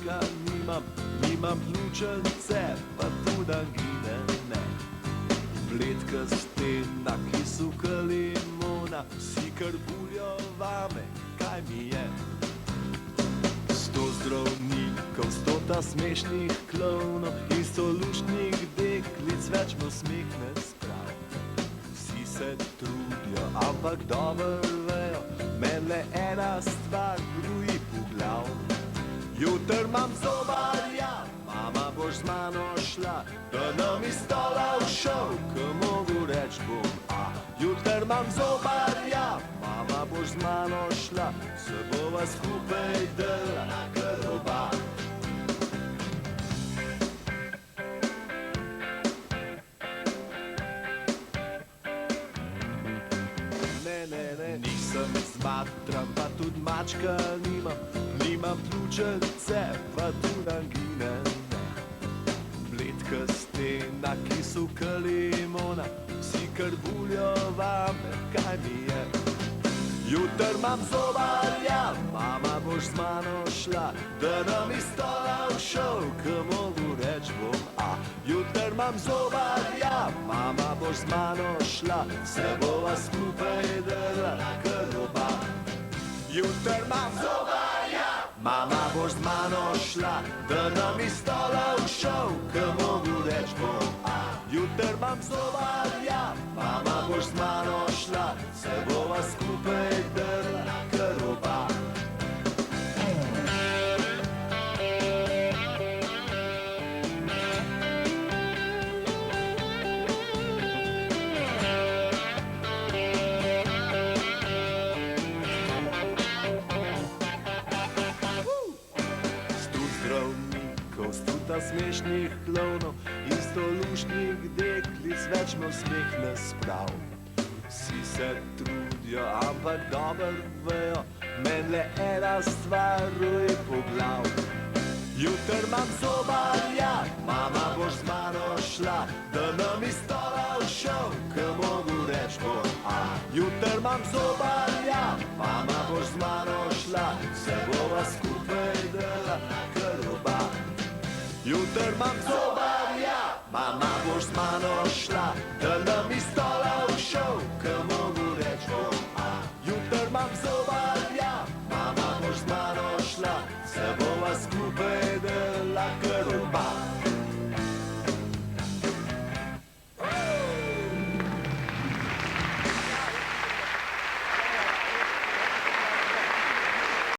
mačka nimam pljučnice, pa tudi angine ne. Bledka stena, ki suka limona, vsi kar buljo vame, kaj mi je. 100 zdravnikov, 100 smešnih klovnov in 100 luštnih deklic, več mu smeh ne sprav. Vsi se trudijo, ampak dobro vejo, men le ena stvar bruji po glav. Jutr imam zobarja, mama boš z mano šla, da nam iz stola všel, ko mogu reč bom a. Jutr imam zobarja, mama boš z mano šla, se bova skupaj dela kar oba. Ne, nisem zmatran, pa tudi mačka nimam pljučnice, pa tudi angine ne. Bledka stena, ki suka limona, vsi kar buljo vame, kaj mi je. Jutr imam zobarja, mama boš z mano šla, da nam iz stola všel, ko mogu reč bom a. Jutr imam zobarja, mama boš z mano šla, se bova skupaj dela kar oba. Jutr imam zobarja, mama boš z mano šla, da nam iz stola všel, ko mogu reč bom a. Jutr imam zobarja, mama boš z mano šla, se bova skupaj dela kar oba. Smešnih klovnov in 100 luštnih deklic, več mu smeh ne sprav. Vsi se trudijo, ampak dobro vejo, men le ena stvar ruji po glav. Jutr imam zobarja, mama boš z mano šla, da nam iz stola všel, ko mogu reč bom a. Jutr imam zobarja, mama boš z mano šla, se bova skupaj dela kar oba. Jutr imam zobarja, mama boš z mano šla, da nam iz stola všel, ko mogu